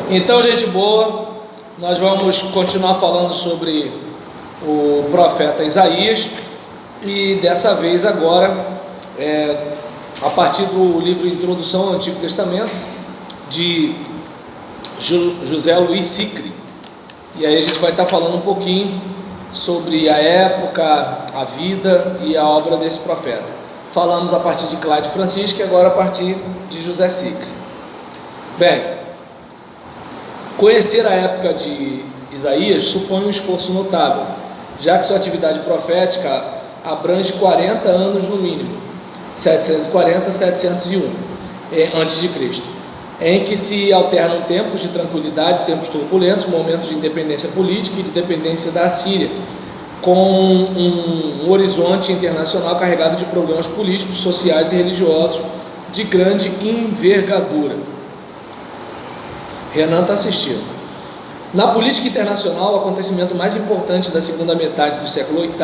Então, gente boa, nós vamos continuar falando sobre o profeta Isaías e dessa vez agora, a partir do livro Introdução ao Antigo Testamento, de José Luiz Sicre. E aí a gente vai estar falando um pouquinho sobre a época, a vida e a obra desse profeta. Falamos a partir de Cláudio Francisco e agora a partir de José Sicre. Bem, conhecer a época de Isaías supõe um esforço notável, já que sua atividade profética abrange 40 anos no mínimo, 740 a 701 a.C., em que se alternam tempos de tranquilidade, tempos turbulentos, momentos de independência política e de dependência da Assíria, com um horizonte internacional carregado de problemas políticos, sociais e religiosos de grande envergadura. Renan está assistindo. Na política internacional, o acontecimento mais importante da segunda metade do século VIII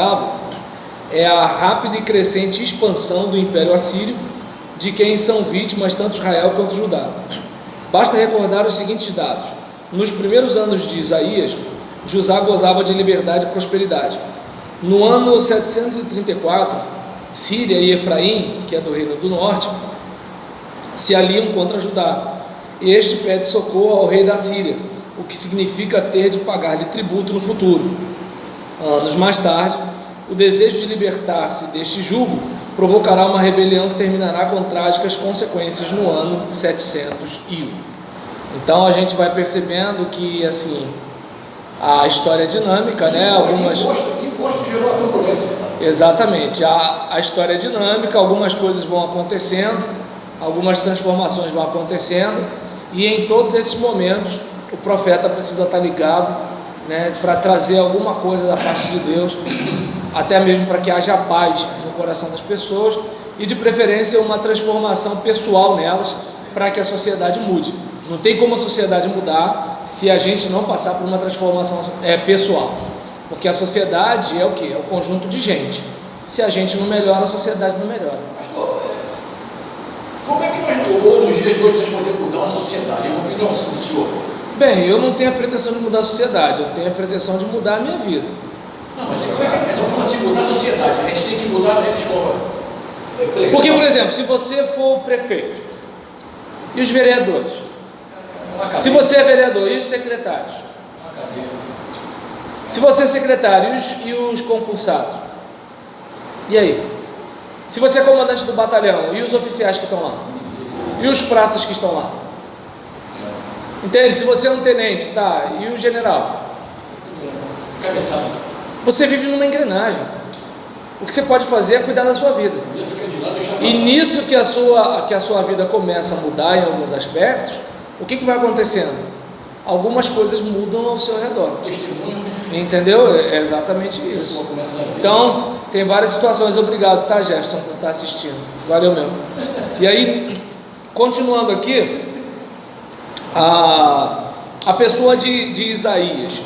é a rápida e crescente expansão do Império Assírio, de quem são vítimas tanto Israel quanto Judá. Basta recordar os seguintes dados. Nos primeiros anos de Isaías, Judá gozava de liberdade e prosperidade. No ano 734, Síria e Efraim, que é do Reino do Norte, se aliam contra Judá. Este pede socorro ao rei da Síria, o que significa ter de pagar-lhe tributo no futuro. Anos mais tarde, o desejo de libertar-se deste jugo provocará uma rebelião que terminará com trágicas consequências no ano 701. Então a gente vai percebendo que assim a história é dinâmica, né? Imposto gerou a turbulência. Exatamente, a história é dinâmica, algumas coisas vão acontecendo, algumas transformações vão acontecendo, e em todos esses momentos o profeta precisa estar ligado, né, para trazer alguma coisa da parte de Deus, até mesmo para que haja paz no coração das pessoas e de preferência uma transformação pessoal nelas, para que a sociedade mude. Não tem como a sociedade mudar se a gente não passar por uma transformação pessoal, porque a sociedade é o que? É o conjunto de gente. Se a gente não melhora, a sociedade não melhora. Como é que nós, nos dias de hoje, nós podemos mudar uma sociedade? É uma opinião do senhor? Bem, eu não tenho a pretensão de mudar a sociedade, eu tenho a pretensão de mudar a minha vida. Não, mas como é que eu falo assim, mudar a sociedade? A gente tem que mudar a escola. Porque, por exemplo, se você for o prefeito e os vereadores, se você é vereador e os secretários, se você é secretário e os concursados, e aí? Se você é comandante do batalhão e os oficiais que estão lá, e os praças que estão lá, entende? Se você é um tenente, tá, e o general, você vive numa engrenagem. O que você pode fazer é cuidar da sua vida. E nisso que a sua vida começa a mudar em alguns aspectos, o que vai acontecendo? Algumas coisas mudam ao seu redor. Entendeu? É exatamente isso. Então, tem várias situações. Obrigado, tá, Jefferson, por estar assistindo. Valeu mesmo. E aí, continuando aqui, a pessoa de Isaías.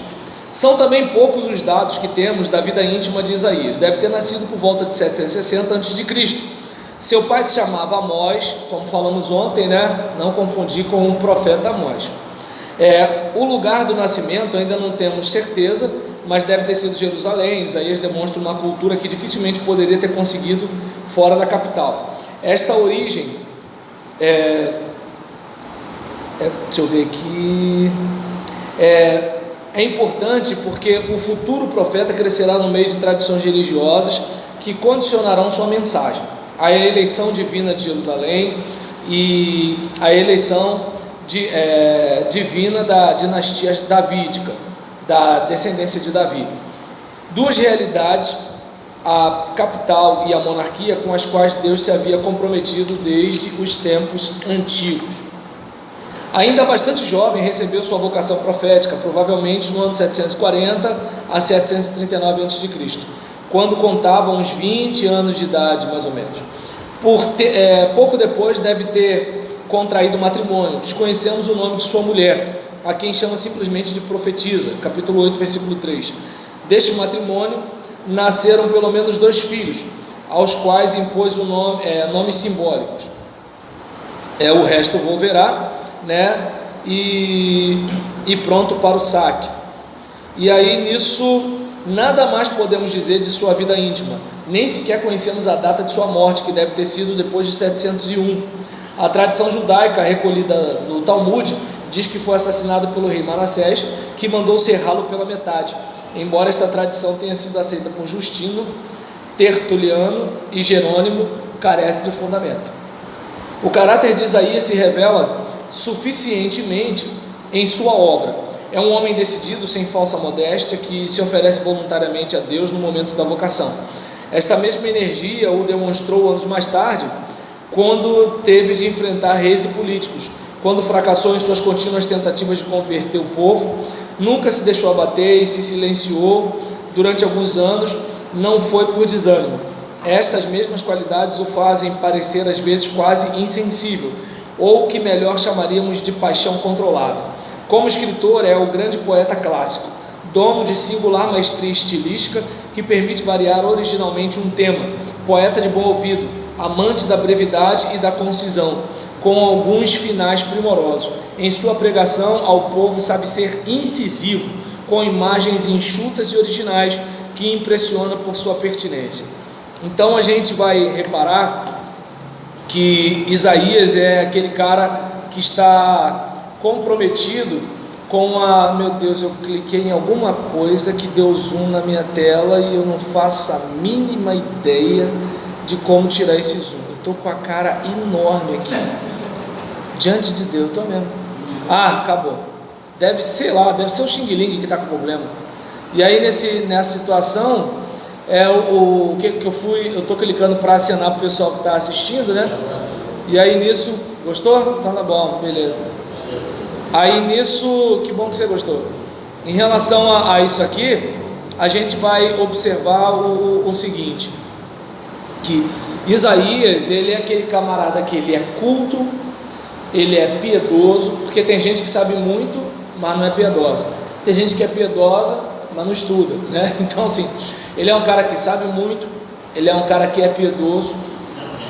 São também poucos os dados que temos da vida íntima de Isaías. Deve ter nascido por volta de 760 a.C. Seu pai se chamava Amós, como falamos ontem, né? Não confundir com o profeta Amós. O lugar do nascimento ainda não temos certeza, mas deve ter sido Jerusalém. Isaías demonstra uma cultura que dificilmente poderia ter conseguido fora da capital. Esta origem deixa eu ver aqui. É importante porque o futuro profeta crescerá no meio de tradições religiosas que condicionarão sua mensagem. A eleição divina de Jerusalém e a eleição divina da dinastia davídica, da descendência de Davi. Duas realidades, a capital e a monarquia, com as quais Deus se havia comprometido desde os tempos antigos. Ainda bastante jovem, recebeu sua vocação profética, provavelmente no ano 740 a 739 a.C., quando contava uns 20 anos de idade, mais ou menos. Pouco depois deve ter contraído matrimônio. Desconhecemos o nome de sua mulher, a quem chama simplesmente de profetisa, capítulo 8, versículo 3. Deste matrimônio nasceram pelo menos 2 filhos, aos quais impôs nomes simbólicos. O resto volverá, né? e pronto para o saque. E aí nisso nada mais podemos dizer de sua vida íntima, nem sequer conhecemos a data de sua morte, que deve ter sido depois de 701. A tradição judaica recolhida no Talmud diz que foi assassinado pelo rei Manassés, que mandou serrá-lo pela metade, embora esta tradição tenha sido aceita por Justino, Tertuliano e Jerônimo, carece de fundamento. O caráter de Isaías se revela suficientemente em sua obra. É um homem decidido, sem falsa modéstia, que se oferece voluntariamente a Deus no momento da vocação. Esta mesma energia o demonstrou anos mais tarde, quando teve de enfrentar reis e políticos, quando fracassou em suas contínuas tentativas de converter o povo, nunca se deixou abater e se silenciou durante alguns anos. Não foi por desânimo. Estas mesmas qualidades o fazem parecer às vezes quase insensível, ou o que melhor chamaríamos de paixão controlada. Como escritor é o grande poeta clássico, dono de singular maestria estilística que permite variar originalmente um tema, poeta de bom ouvido, amante da brevidade e da concisão, com alguns finais primorosos. Em sua pregação ao povo sabe ser incisivo, com imagens enxutas e originais que impressiona por sua pertinência. Então a gente vai reparar que Isaías é aquele cara que está comprometido com a... Meu Deus, eu cliquei em alguma coisa que deu zoom na minha tela e eu não faço a mínima ideia de como tirar esse zoom. Eu estou com a cara enorme aqui, diante de Deus, estou mesmo. Ah, acabou. Deve ser o Xing Ling que está com problema. E aí nessa situação, eu estou clicando para acenar para o pessoal que está assistindo, né? E aí nisso, gostou? Então tá bom, beleza. Aí nisso, que bom que você gostou. Em relação a isso aqui, a gente vai observar o seguinte, que Isaías, ele é aquele camarada que ele é culto, ele é piedoso, porque tem gente que sabe muito, mas não é piedosa. Tem gente que é piedosa, mas não estuda, né? Então assim, ele é um cara que sabe muito, ele é um cara que é piedoso,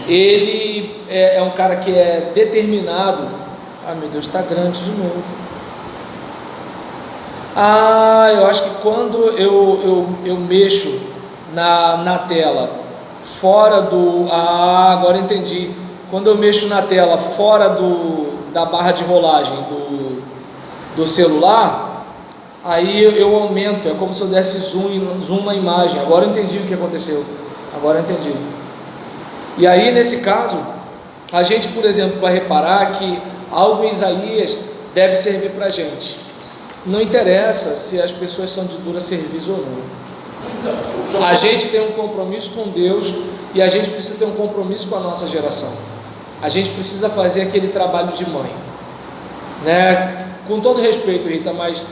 ele é um cara que é determinado. Ah, meu Deus, está grande de novo. Ah, eu acho que quando eu mexo na tela fora do... Ah, agora entendi. Quando eu mexo na tela fora da barra de rolagem do celular, aí eu aumento, é como se eu desse zoom na imagem. Agora eu entendi o que aconteceu. Agora eu entendi. E aí, nesse caso, a gente, por exemplo, vai reparar que algo em Isaías deve servir para a gente. Não interessa se as pessoas são de dura serviço ou não. A gente tem um compromisso com Deus e a gente precisa ter um compromisso com a nossa geração. A gente precisa fazer aquele trabalho de mãe, né? Com todo respeito, Rita, mas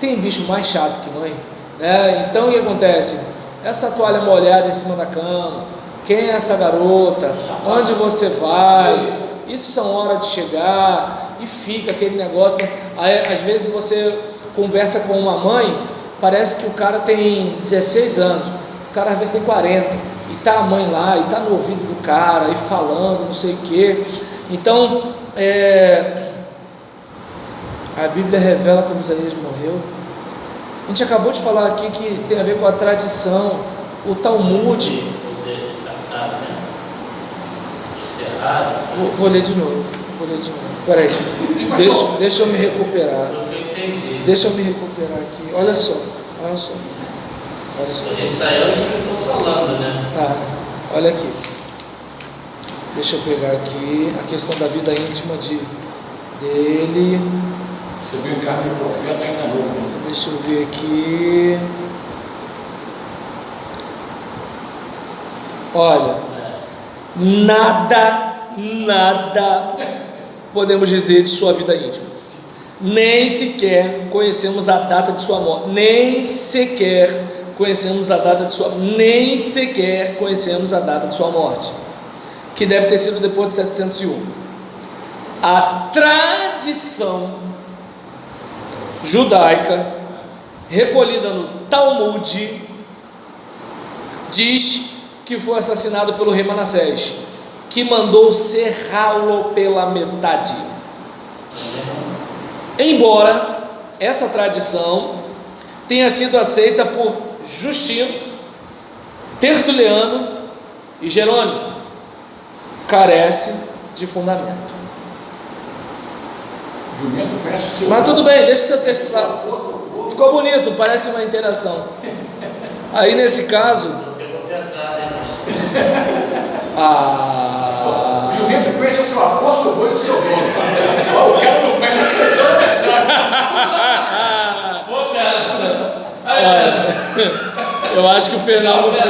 tem bicho mais chato que mãe, né? Então o que acontece? Essa toalha molhada em cima da cama, quem é essa garota? Onde você vai? Isso são horas de chegar e fica aquele negócio, né? Aí, às vezes você conversa com uma mãe, parece que o cara tem 16 anos, o cara às vezes tem 40, e tá a mãe lá, e tá no ouvido do cara, e falando, não sei o que. Então, a Bíblia revela como Isaías morreu. A gente acabou de falar aqui que tem a ver com a tradição, o Talmud. Vou ler de novo. Peraí, deixa eu me recuperar. Deixa eu me recuperar aqui. Olha só. Isso aí é o que eu estou falando, né? Tá, olha aqui. Deixa eu pegar aqui a questão da vida íntima dele. Você viu o carro do profeta ainda não. Deixa eu ver aqui. Olha, nada podemos dizer de sua vida íntima. Nem sequer conhecemos a data de sua morte. Nem sequer conhecemos a data de sua morte, que deve ter sido depois de 701. A tradição judaica recolhida no Talmud diz que foi assassinado pelo rei Manassés, que mandou serrá-lo pela metade. embora essa tradição tenha sido aceita por Justino, Tertuliano e Jerônimo, carece de fundamento. Mas tudo bem, deixa o seu texto lá. Ficou bonito, parece uma interação. Aí nesse caso, Pegou pesado, hein, O jumento pensa sua força, o boi do seu dono. O cara não pensa que eu sou pesado. Pô, cara. eu acho que o Fernando foi.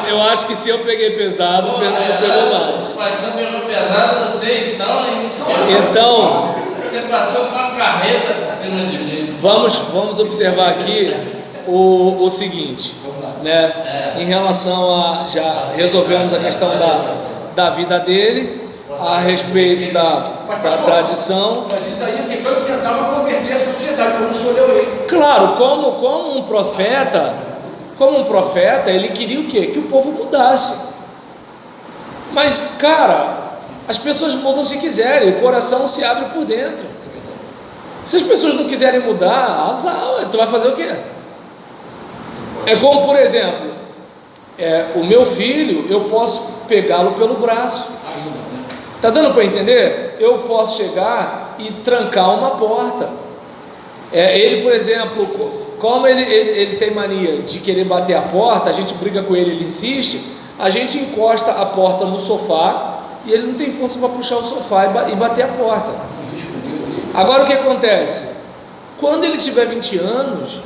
Eu acho que se eu peguei pesado, o Fernando pegou mais. Mas não pegou pesado, não sei, então, hein? Então, Você passou com uma carreta por cima de mim. vamos observar aqui o seguinte, né? Em relação a, já resolvemos a questão da vida dele, a respeito da tradição. Mas Isaías então tentava converter a sociedade, como o senhor leu aí. Claro, como um profeta, ele queria o quê? Que o povo mudasse. Mas, cara, as pessoas mudam se quiserem, o coração se abre por dentro. Se as pessoas não quiserem mudar, azar, tu vai fazer o quê? É como, por exemplo, o meu filho, eu posso pegá-lo pelo braço. Tá dando para entender? Eu posso chegar e trancar uma porta. Ele, por exemplo, como ele tem mania de querer bater a porta, a gente briga com ele, ele insiste, a gente encosta a porta no sofá e ele não tem força para puxar o sofá e bater a porta. Agora o que acontece? Quando ele tiver 20 anos,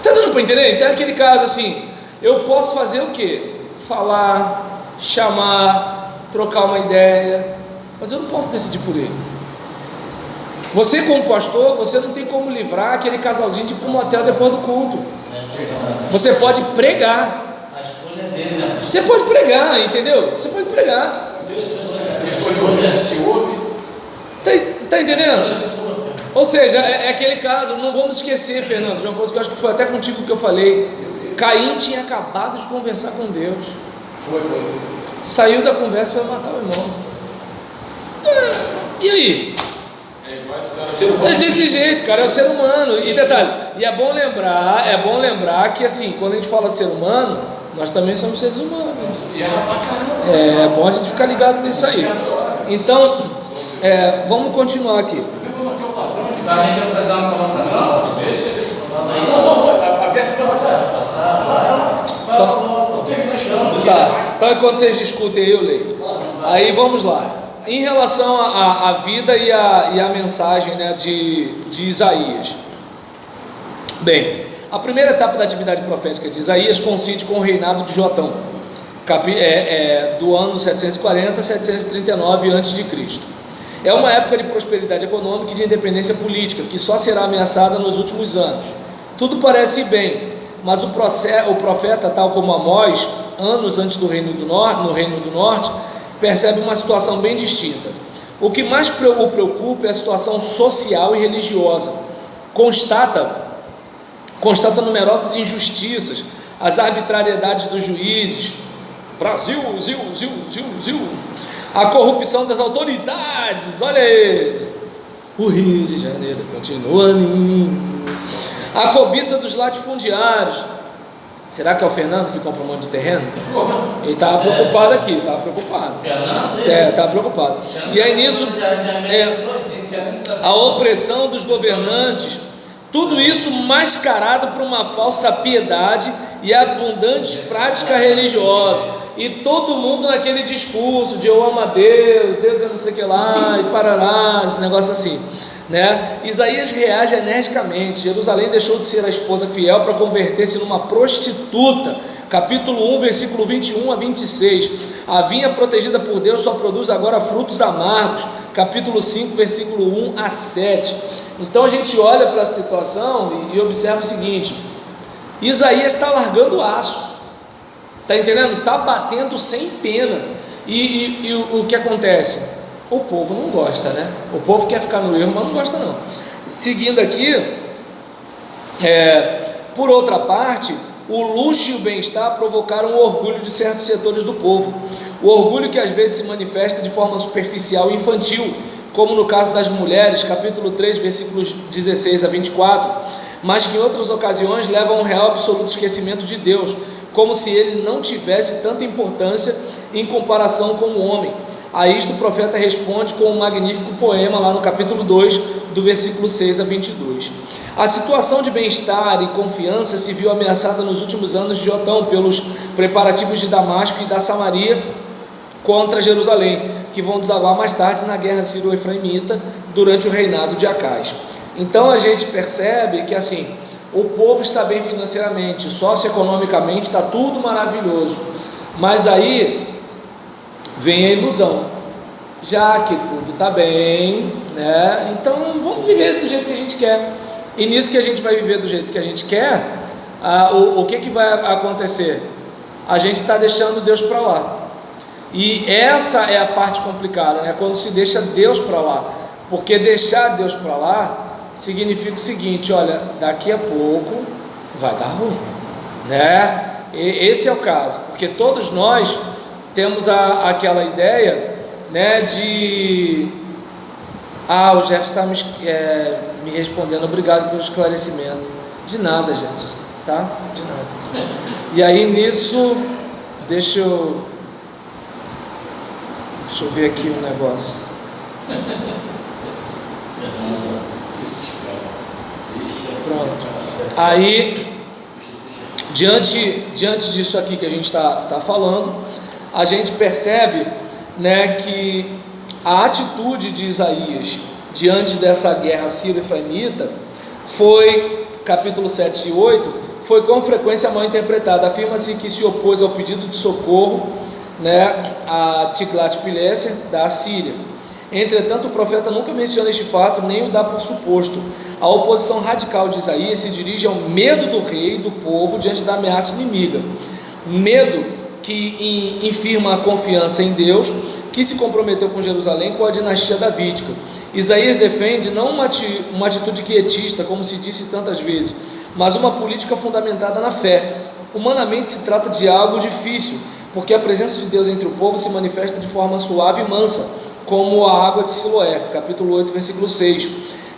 tá dando para entender? Então é aquele caso assim, eu posso fazer o quê? Falar, chamar, trocar uma ideia, mas eu não posso decidir por ele. Você como pastor, você não tem como livrar aquele casalzinho de ir para um motel depois do culto. Você pode pregar. A escolha é dele, né? Você pode pregar, entendeu? Você pode pregar. Se ouve. Tá entendendo? Ou seja, é aquele caso, não vamos esquecer, Fernando, de uma coisa que eu acho que foi até contigo que eu falei. Caim tinha acabado de conversar com Deus. Foi. Saiu da conversa e foi matar o irmão. E aí? É desse jeito, cara, é o ser humano. E detalhe, e é bom lembrar que assim, quando a gente fala ser humano, nós também somos seres humanos. É bom a gente ficar ligado nisso aí. Então, vamos continuar aqui. Também quero fazer uma colocação. Aberto para você. Então enquanto vocês discutem aí, eu leio. Aí vamos lá. Em relação à vida e a mensagem, né, de Isaías. Bem, a primeira etapa da atividade profética de Isaías coincide com o reinado de Jotão, do ano 740 a 739 a.C. É uma época de prosperidade econômica e de independência política, que só será ameaçada nos últimos anos. Tudo parece ir bem, mas o profeta, tal como Amós, anos antes no Reino do Norte, percebe uma situação bem distinta. O que mais o preocupa é a situação social e religiosa. Constata numerosas injustiças, as arbitrariedades dos juízes, Brasil, a corrupção das autoridades, olha aí, o Rio de Janeiro continua lindo, a cobiça dos latifundiários. Será que é o Fernando que compra um monte de terreno? Ele estava preocupado aqui, estava preocupado. Estava preocupado. E aí nisso, a opressão dos governantes, tudo isso mascarado por uma falsa piedade e abundantes práticas religiosas. E todo mundo naquele discurso de eu amo a Deus é não sei o que lá, e parará, esse negócio assim. Né? Isaías reage energicamente. Jerusalém deixou de ser a esposa fiel para converter-se numa prostituta. Capítulo 1, versículo 21 a 26. A vinha protegida por Deus só produz agora frutos amargos. Capítulo 5, versículo 1 a 7. Então a gente olha para a situação e observa o seguinte: Isaías está largando o aço, está entendendo? Está batendo sem pena. E o que acontece? O povo não gosta, né? O povo quer ficar no erro, mas não gosta não. Seguindo aqui, por outra parte, o luxo e o bem-estar provocaram o orgulho de certos setores do povo. O orgulho que às vezes se manifesta de forma superficial e infantil, como no caso das mulheres, capítulo 3, versículos 16 a 24, mas que em outras ocasiões leva a um real absoluto esquecimento de Deus, como se ele não tivesse tanta importância em comparação com o homem. A isto o profeta responde com um magnífico poema lá no capítulo 2, do versículo 6 a 22. A situação de bem-estar e confiança se viu ameaçada nos últimos anos de Jotão pelos preparativos de Damasco e da Samaria contra Jerusalém, que vão desaguar mais tarde na guerra sírio-efraimita durante o reinado de Acais. Então a gente percebe que assim, o povo está bem financeiramente, socioeconomicamente está tudo maravilhoso, mas aí vem a ilusão, já que tudo está bem, né? Então vamos viver do jeito que a gente quer, e nisso que a gente vai viver do jeito que a gente quer, o que vai acontecer? A gente está deixando Deus para lá, e essa é a parte complicada, né? Quando se deixa Deus para lá, porque deixar Deus para lá significa o seguinte: olha, daqui a pouco vai dar ruim, né? Esse é o caso, porque todos nós temos aquela ideia, né, de o Jefferson está me respondendo, obrigado pelo esclarecimento. De nada, Jefferson, tá? De nada. E aí nisso, deixa eu ver aqui um negócio. Pronto. Aí, diante disso aqui que a gente está falando, a gente percebe, né, que a atitude de Isaías diante dessa guerra sírio-efraimita foi, capítulo 7 e 8, foi com frequência mal interpretada. Afirma-se que se opôs ao pedido de socorro, né, a Tiglat-Pileser da Assíria. Entretanto, o profeta nunca menciona este fato, nem o dá por suposto. A oposição radical de Isaías se dirige ao medo do rei e do povo diante da ameaça inimiga. Medo que infirma a confiança em Deus, que se comprometeu com Jerusalém com a dinastia davídica. Isaías defende não uma atitude quietista, como se disse tantas vezes, mas uma política fundamentada na fé. Humanamente se trata de algo difícil, porque a presença de Deus entre o povo se manifesta de forma suave e mansa, como a água de Siloé, capítulo 8, versículo 6.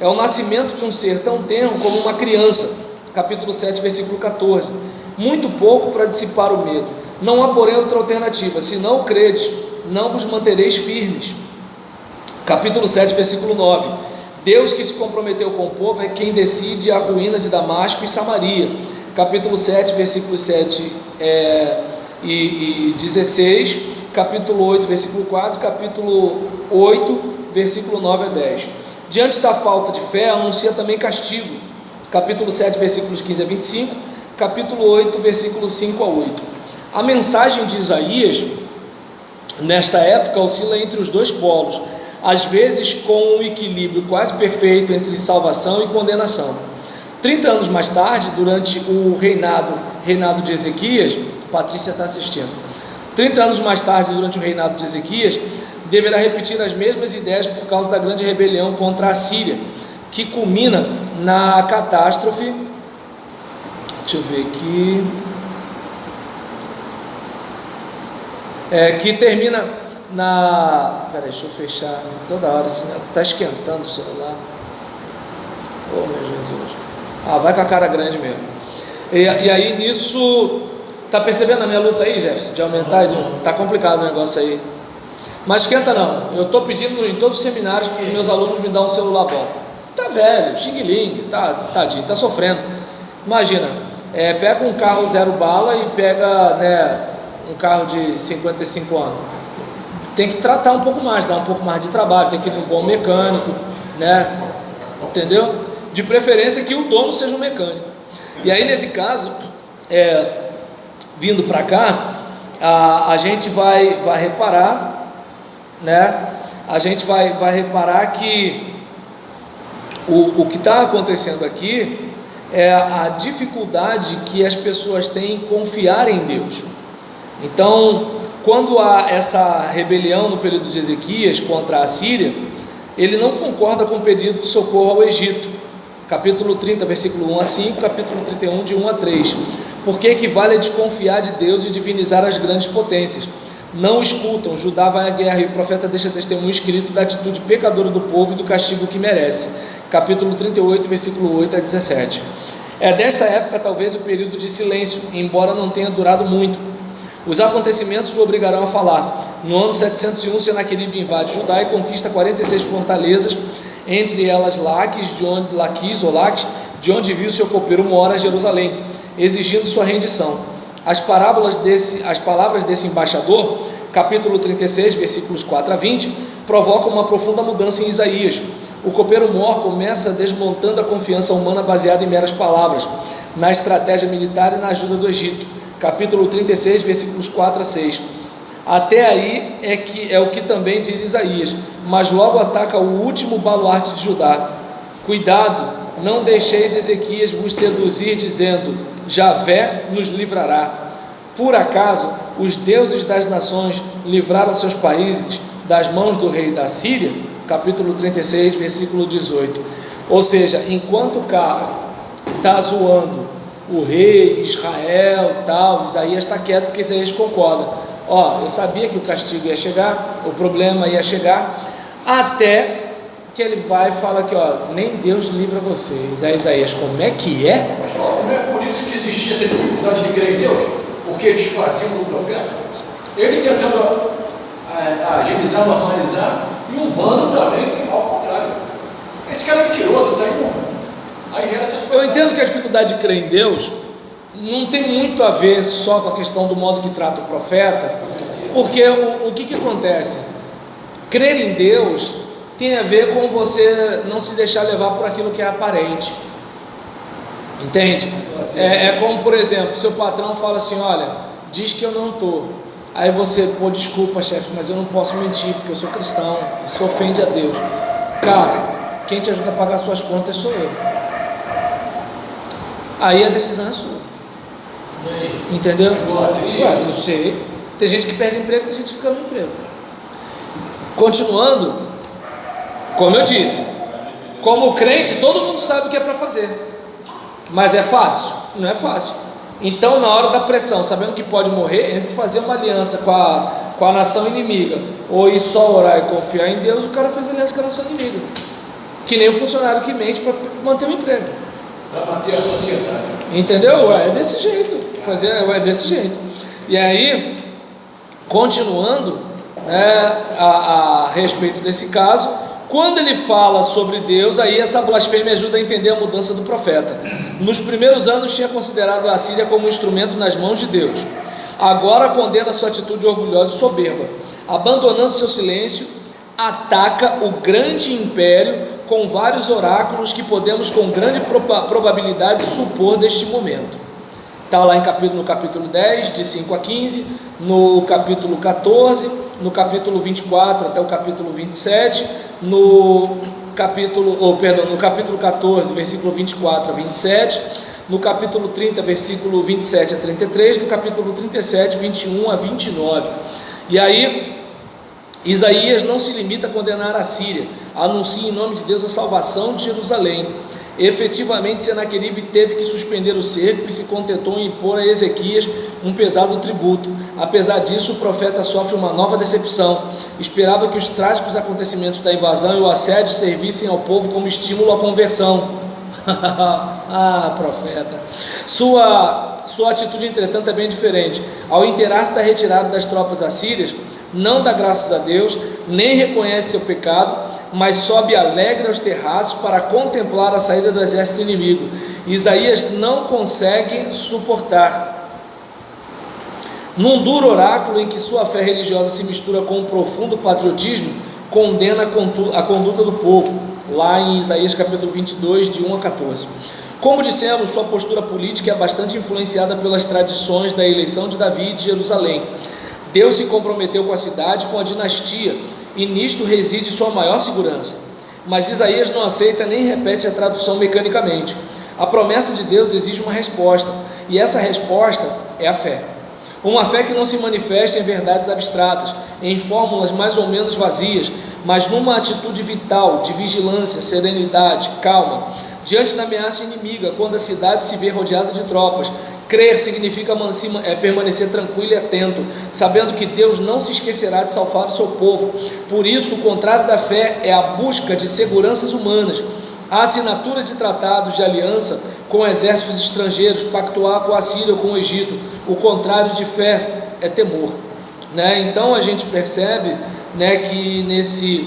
É o nascimento de um ser tão tenro como uma criança, capítulo 7, versículo 14. Muito pouco para dissipar o medo. Não há, porém, outra alternativa. Se não o credes, não vos mantereis firmes. Capítulo 7, versículo 9. Deus que se comprometeu com o povo é quem decide a ruína de Damasco e Samaria. Capítulo 7, versículos 7 e 16. Capítulo 8, versículo 4. Capítulo 8, versículo 9 a 10. Diante da falta de fé, anuncia também castigo. Capítulo 7, versículos 15 a 25. Capítulo 8, versículos 5 a 8. A mensagem de Isaías, nesta época, oscila entre os dois polos, às vezes com um equilíbrio quase perfeito entre salvação e condenação. 30 anos mais tarde, durante o reinado de Ezequias, Patrícia está assistindo, 30 anos mais tarde, durante o reinado de Ezequias, deverá repetir as mesmas ideias por causa da grande rebelião contra a Síria, que culmina na catástrofe, deixa eu ver aqui, que termina peraí, deixa eu fechar, toda hora, está esquentando o celular, oh meu Jesus, vai com a cara grande mesmo, e aí nisso, está percebendo a minha luta aí, Jefferson, de aumentar, está complicado o negócio aí, mas esquenta não, eu estou pedindo em todos os seminários para os meus alunos me dar um celular bom, está velho, xing-ling, tadinho, está sofrendo, imagina, pega um carro 0 bala e pega, né, um carro de 55 anos, tem que tratar um pouco mais, dar um pouco mais de trabalho, tem que ir num bom mecânico, né, entendeu? De preferência que o dono seja um mecânico. E aí nesse caso, vindo para cá, a gente vai reparar, né, a gente vai reparar que o que está acontecendo aqui é a dificuldade que as pessoas têm em confiar em Deus. Então, quando há essa rebelião no período de Ezequias contra a Síria, ele não concorda com o pedido de socorro ao Egito, capítulo 30, versículo 1 a 5, capítulo 31, de 1 a 3, porque equivale a desconfiar de Deus e divinizar as grandes potências. Não escutam, Judá vai à guerra e o profeta deixa testemunho escrito da atitude pecadora do povo e do castigo que merece. Capítulo 38, versículo 8 a 17. É desta época talvez o período de silêncio, embora não tenha durado muito. Os acontecimentos o obrigarão a falar. No ano 701, Senaqueribe invade Judá e conquista 46 fortalezas, entre elas Laquis, de onde viu seu copeiro mora, Jerusalém, exigindo sua rendição. As palavras desse embaixador, capítulo 36, versículos 4 a 20, provocam uma profunda mudança em Isaías. O copeiro mor começa desmontando a confiança humana baseada em meras palavras, na estratégia militar e na ajuda do Egito. Capítulo 36, versículos 4 a 6. Até aí é o que também diz Isaías, mas logo ataca o último baluarte de Judá. Cuidado, não deixeis Ezequias vos seduzir dizendo: Javé nos livrará. Por acaso os deuses das nações livraram seus países das mãos do rei da Síria? Capítulo 36, versículo 18. Ou seja, enquanto o cara está zoando o rei, Israel e tal, Isaías está quieto porque Isaías concorda. Eu sabia que o castigo ia chegar, o problema ia chegar, até que ele vai e fala que nem Deus livra vocês. Aí Isaías, como é que é? Mas não é por isso que existia essa dificuldade de crer em Deus, porque eles faziam o profeta, ele tentando agilizar, normalizar, e o bando também tem ao contrário. Esse cara é mentiroso, isso aí não. Eu entendo que a dificuldade de crer em Deus não tem muito a ver só com a questão do modo que trata o profeta, porque o que acontece? Crer em Deus tem a ver com você não se deixar levar por aquilo que é aparente, entende? É como, por exemplo, seu patrão fala assim: olha, diz que eu não estou. Aí você, desculpa, chefe, mas eu não posso mentir porque eu sou cristão, isso ofende a Deus. Cara, quem te ajuda a pagar suas contas sou eu. Aí a decisão é sua. Entendeu? Não sei. Tem gente que perde emprego, tem gente que fica no emprego. Continuando, como eu disse, como crente, todo mundo sabe o que é para fazer, mas é fácil? Não é fácil. Então, na hora da pressão, sabendo que pode morrer, entre fazer uma aliança com a nação inimiga ou ir só orar e confiar em Deus, o cara faz aliança com a nação inimiga, que nem o funcionário que mente para manter o emprego, para manter a sociedade. Entendeu? É desse jeito. É desse jeito. E aí, continuando, a respeito desse caso, quando ele fala sobre Deus, aí essa blasfêmia ajuda a entender a mudança do profeta. Nos primeiros anos tinha considerado a Síria como um instrumento nas mãos de Deus. Agora condena sua atitude orgulhosa e soberba. Abandonando seu silêncio, ataca o grande império com vários oráculos que podemos com grande probabilidade supor deste momento. Está lá no capítulo 10, de 5 a 15, no capítulo 14, no capítulo 24 até o capítulo 27, no capítulo 14, versículo 24 a 27, no capítulo 30, versículo 27 a 33, no capítulo 37, 21 a 29. E aí, Isaías não se limita a condenar a Síria, anuncia em nome de Deus a salvação de Jerusalém. Efetivamente, Senaqueribe teve que suspender o cerco e se contentou em impor a Ezequias um pesado tributo. Apesar disso, o profeta sofre uma nova decepção. Esperava que os trágicos acontecimentos da invasão e o assédio servissem ao povo como estímulo à conversão. Profeta. Sua atitude, entretanto, é bem diferente. Ao inteirar-se da retirada das tropas assírias, não dá graças a Deus, nem reconhece seu pecado, mas sobe alegre aos terraços para contemplar a saída do exército inimigo. Isaías não consegue suportar. Num duro oráculo em que sua fé religiosa se mistura com um profundo patriotismo, condena a conduta do povo, lá em Isaías capítulo 22, de 1 a 14. Como dissemos, sua postura política é bastante influenciada pelas tradições da eleição de Davi e de Jerusalém. Deus se comprometeu com a cidade, com a dinastia, e nisto reside sua maior segurança. Mas Isaías não aceita nem repete a tradução mecanicamente. A promessa de Deus exige uma resposta, e essa resposta é a fé. Uma fé que não se manifesta em verdades abstratas, em fórmulas mais ou menos vazias, mas numa atitude vital, de vigilância, serenidade, calma, diante da ameaça inimiga, quando a cidade se vê rodeada de tropas, Crer significa permanecer tranquilo e atento, sabendo que Deus não se esquecerá de salvar o seu povo. Por isso, o contrário da fé é a busca de seguranças humanas, a assinatura de tratados de aliança com exércitos estrangeiros, pactuar com a Síria ou com o Egito. O contrário de fé é temor, né? Então a gente percebe, né, que nesse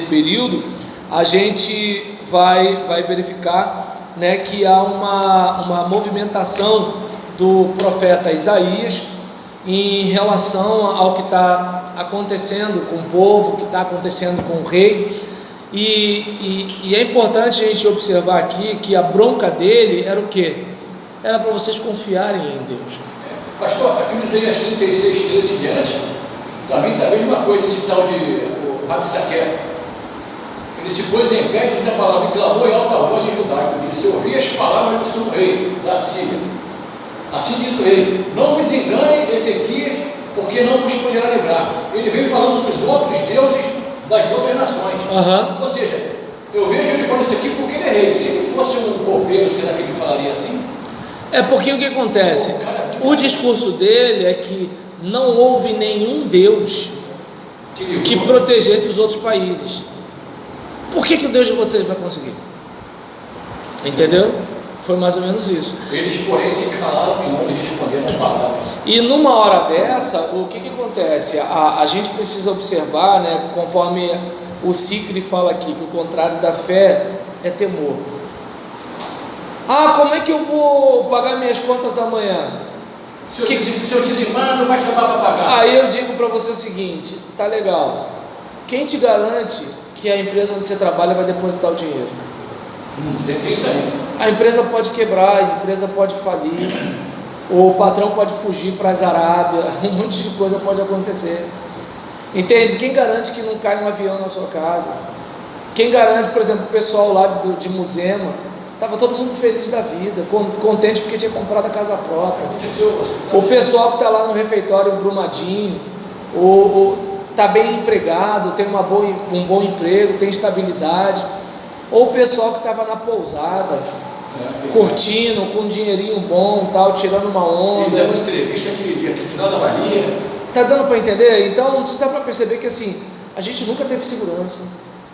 período a gente vai verificar, né, que há uma movimentação do profeta Isaías em relação ao que está acontecendo com o povo, o que está acontecendo com o rei. E é importante a gente observar aqui que a bronca dele era o quê? Era para vocês confiarem em Deus. Pastor, aqui no Isaías 36, 13 em diante, também está a mesma coisa, esse tal de Rabsaque. Ele se pôs em pé e disse a palavra, e clamou em alta voz em judaico, disse: ouvi as palavras do seu rei, da Síria. Assim diz o rei: não vos engane Ezequias, porque não vos poderá livrar. Ele veio falando dos outros deuses das outras nações. Ou seja, eu vejo ele falando isso aqui porque ele é rei. Se ele fosse um copeiro, será que ele falaria assim? É porque o que acontece? O discurso dele é que não houve nenhum Deus que protegesse os outros países. Por que o Deus de vocês vai conseguir? Entendeu? Foi mais ou menos isso. Eles, porém, se calaram e não lhe responderam a palavra. E numa hora dessa, o que acontece? A gente precisa observar, né, conforme o Sicre fala aqui, que o contrário da fé é temor. Como é que eu vou pagar minhas contas amanhã? Se eu dizimar, não vai sobrar para pagar. Aí eu digo para você o seguinte: tá legal, quem te garante que a empresa onde você trabalha vai depositar o dinheiro? Tem isso aí. A empresa pode quebrar, a empresa pode falir, o patrão pode fugir para as Arábias, um monte de coisa pode acontecer. Entende? Quem garante que não cai um avião na sua casa? Quem garante, por exemplo, o pessoal lá de Muzema, estava todo mundo feliz da vida, contente porque tinha comprado a casa própria. O pessoal que está lá no refeitório em Brumadinho, está bem empregado, tem um bom emprego, tem estabilidade. Ou o pessoal que estava na pousada, curtindo, com um dinheirinho bom, tal, tirando uma onda. Ele deu uma entrevista aquele dia, que nada valia. Tá dando para entender? Então, você dá para perceber que assim, a gente nunca teve segurança,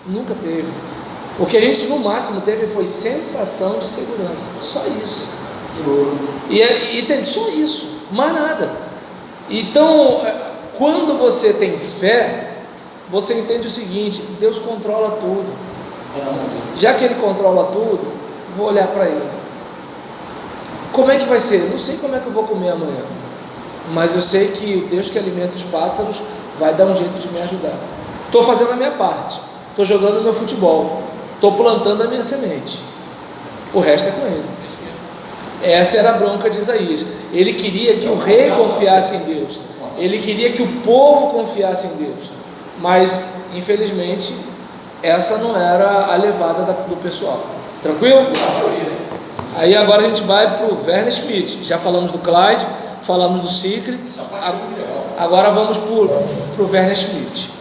nunca teve. O que a gente no máximo teve foi sensação de segurança, só isso. E entende? Só isso, mais nada. Então, quando você tem fé, você entende o seguinte: Deus controla tudo. Já que Ele controla tudo, vou olhar para Ele. Como é que vai ser? Não sei como é que eu vou comer amanhã, mas eu sei que o Deus que alimenta os pássaros vai dar um jeito de me ajudar. Estou fazendo a minha parte, estou jogando o meu futebol, estou plantando a minha semente, o resto é com Ele. Essa era a bronca de Isaías. Ele queria que o rei confiasse em Deus, ele queria que o povo confiasse em Deus, mas infelizmente essa não era a levada do pessoal. Tranquilo? Aí agora a gente vai para o Werner Schmidt. Já falamos do Clyde, falamos do Sicre, agora vamos para o Werner Schmidt.